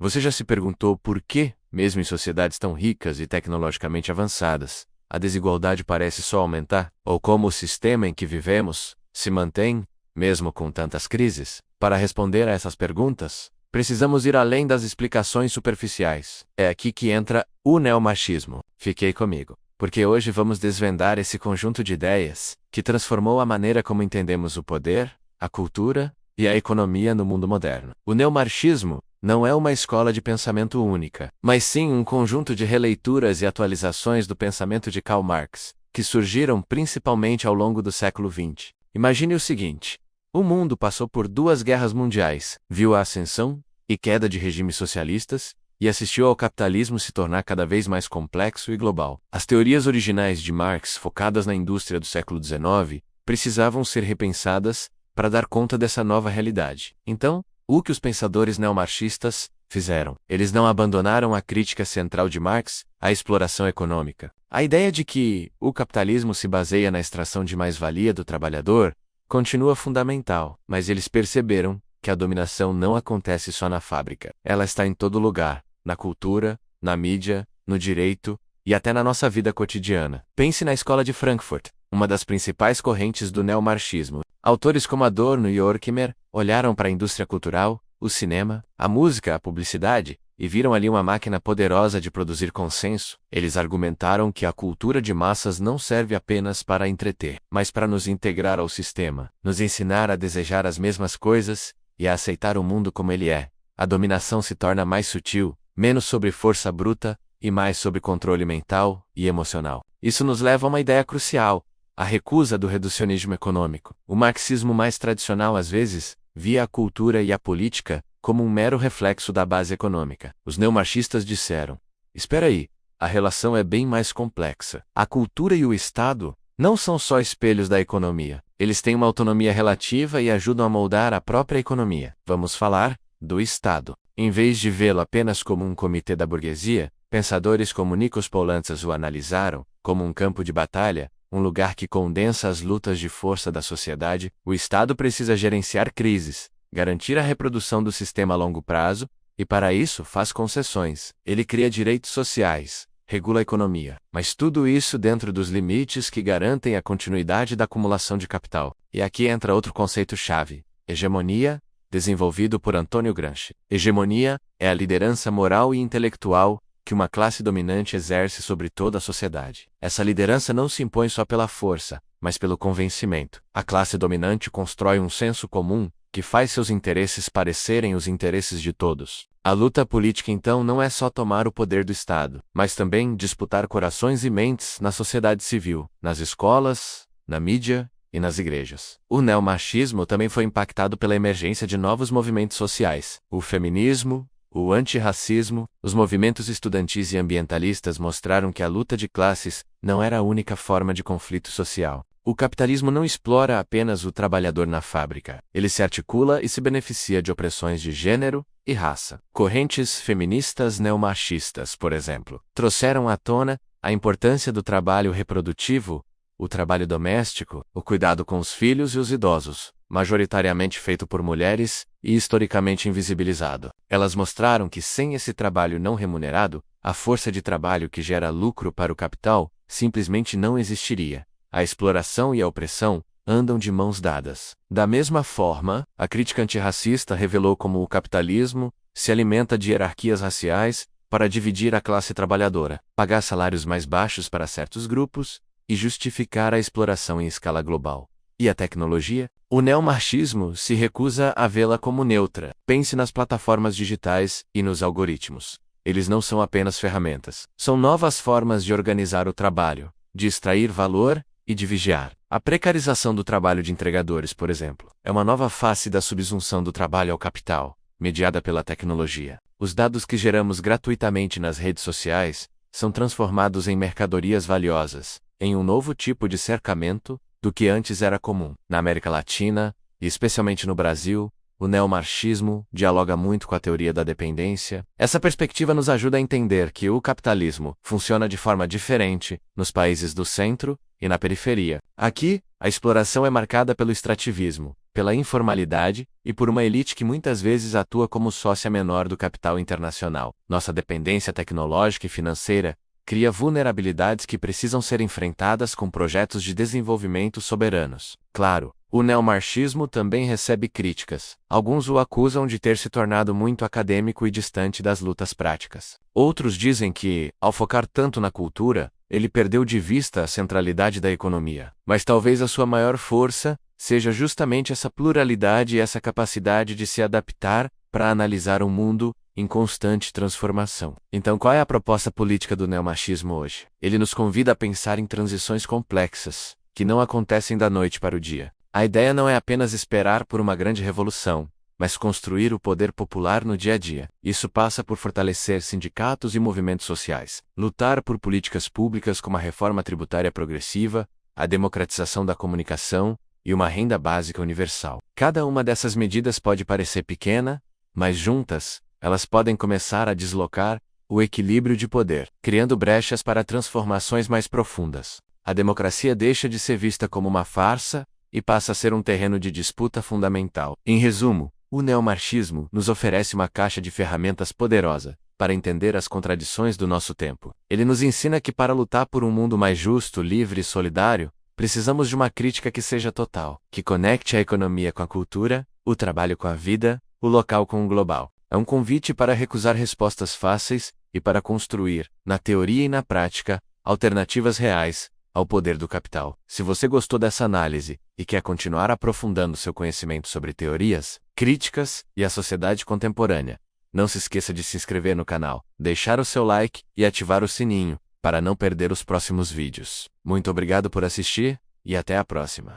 Você já se perguntou por que, mesmo em sociedades tão ricas e tecnologicamente avançadas, a desigualdade parece só aumentar? Ou como o sistema em que vivemos se mantém, mesmo com tantas crises? Para responder a essas perguntas, precisamos ir além das explicações superficiais. É aqui que entra o neomarxismo. Fiquei comigo, porque hoje vamos desvendar esse conjunto de ideias que transformou a maneira como entendemos o poder, a cultura e a economia no mundo moderno. O neomarxismo não é uma escola de pensamento única, mas sim um conjunto de releituras e atualizações do pensamento de Karl Marx, que surgiram principalmente ao longo do século XX. Imagine o seguinte: o mundo passou por 2 guerras mundiais, viu a ascensão e queda de regimes socialistas, e assistiu ao capitalismo se tornar cada vez mais complexo e global. As teorias originais de Marx, focadas na indústria do século XIX, precisavam ser repensadas para dar conta dessa nova realidade. Então, o que os pensadores neomarxistas fizeram? Eles não abandonaram a crítica central de Marx, a exploração econômica. A ideia de que o capitalismo se baseia na extração de mais-valia do trabalhador continua fundamental, mas eles perceberam que a dominação não acontece só na fábrica. Ela está em todo lugar, na cultura, na mídia, no direito e até na nossa vida cotidiana. Pense na Escola de Frankfurt, uma das principais correntes do neomarxismo. Autores como Adorno e Horkheimer olharam para a indústria cultural, o cinema, a música, a publicidade, e viram ali uma máquina poderosa de produzir consenso. Eles argumentaram que a cultura de massas não serve apenas para entreter, mas para nos integrar ao sistema, nos ensinar a desejar as mesmas coisas e a aceitar o mundo como ele é. A dominação se torna mais sutil, menos sobre força bruta e mais sobre controle mental e emocional. Isso nos leva a uma ideia crucial: a recusa do reducionismo econômico. O marxismo mais tradicional às vezes via a cultura e a política como um mero reflexo da base econômica. Os neomarxistas disseram: espera aí, a relação é bem mais complexa. A cultura e o Estado não são só espelhos da economia. Eles têm uma autonomia relativa e ajudam a moldar a própria economia. Vamos falar do Estado. Em vez de vê-lo apenas como um comitê da burguesia, pensadores como Nikos Poulantzas o analisaram como um campo de batalha, um lugar que condensa as lutas de força da sociedade. O Estado precisa gerenciar crises, garantir a reprodução do sistema a longo prazo, e para isso faz concessões. Ele cria direitos sociais, regula a economia, mas tudo isso dentro dos limites que garantem a continuidade da acumulação de capital. E aqui entra outro conceito-chave: hegemonia, desenvolvido por Antônio Gramsci. Hegemonia é a liderança moral e intelectual que uma classe dominante exerce sobre toda a sociedade. Essa liderança não se impõe só pela força, mas pelo convencimento. A classe dominante constrói um senso comum que faz seus interesses parecerem os interesses de todos. A luta política então não é só tomar o poder do Estado, mas também disputar corações e mentes na sociedade civil, nas escolas, na mídia e nas igrejas. O neomarxismo também foi impactado pela emergência de novos movimentos sociais. O feminismo, o antirracismo, os movimentos estudantis e ambientalistas mostraram que a luta de classes não era a única forma de conflito social. O capitalismo não explora apenas o trabalhador na fábrica. Ele se articula e se beneficia de opressões de gênero e raça. Correntes feministas neomarxistas, por exemplo, trouxeram à tona a importância do trabalho reprodutivo, o trabalho doméstico, o cuidado com os filhos e os idosos, majoritariamente feito por mulheres e historicamente invisibilizado. Elas mostraram que sem esse trabalho não remunerado, a força de trabalho que gera lucro para o capital simplesmente não existiria. A exploração e a opressão andam de mãos dadas. Da mesma forma, a crítica antirracista revelou como o capitalismo se alimenta de hierarquias raciais para dividir a classe trabalhadora, pagar salários mais baixos para certos grupos e justificar a exploração em escala global. E a tecnologia? O neomarxismo se recusa a vê-la como neutra. Pense nas plataformas digitais e nos algoritmos. Eles não são apenas ferramentas. São novas formas de organizar o trabalho, de extrair valor e de vigiar. A precarização do trabalho de entregadores, por exemplo, é uma nova face da subsunção do trabalho ao capital, mediada pela tecnologia. Os dados que geramos gratuitamente nas redes sociais são transformados em mercadorias valiosas, em um novo tipo de cercamento do que antes era comum. Na América Latina, e especialmente no Brasil, o neomarxismo dialoga muito com a teoria da dependência. Essa perspectiva nos ajuda a entender que o capitalismo funciona de forma diferente nos países do centro e na periferia. Aqui, a exploração é marcada pelo extrativismo, pela informalidade e por uma elite que muitas vezes atua como sócia menor do capital internacional. Nossa dependência tecnológica e financeira cria vulnerabilidades que precisam ser enfrentadas com projetos de desenvolvimento soberanos. Claro, o neomarxismo também recebe críticas. Alguns o acusam de ter se tornado muito acadêmico e distante das lutas práticas. Outros dizem que, ao focar tanto na cultura, ele perdeu de vista a centralidade da economia. Mas talvez a sua maior força seja justamente essa pluralidade e essa capacidade de se adaptar para analisar um mundo em constante transformação. Então, qual é a proposta política do neomarxismo hoje? Ele nos convida a pensar em transições complexas, que não acontecem da noite para o dia. A ideia não é apenas esperar por uma grande revolução, mas construir o poder popular no dia a dia. Isso passa por fortalecer sindicatos e movimentos sociais, lutar por políticas públicas como a reforma tributária progressiva, a democratização da comunicação e uma renda básica universal. Cada uma dessas medidas pode parecer pequena, mas juntas, elas podem começar a deslocar o equilíbrio de poder, criando brechas para transformações mais profundas. A democracia deixa de ser vista como uma farsa e passa a ser um terreno de disputa fundamental. Em resumo, o neomarxismo nos oferece uma caixa de ferramentas poderosa para entender as contradições do nosso tempo. Ele nos ensina que para lutar por um mundo mais justo, livre e solidário, precisamos de uma crítica que seja total, que conecte a economia com a cultura, o trabalho com a vida, o local com o global. É um convite para recusar respostas fáceis e para construir, na teoria e na prática, alternativas reais ao poder do capital. Se você gostou dessa análise e quer continuar aprofundando seu conhecimento sobre teorias, críticas e a sociedade contemporânea, não se esqueça de se inscrever no canal, deixar o seu like e ativar o sininho para não perder os próximos vídeos. Muito obrigado por assistir e até a próxima.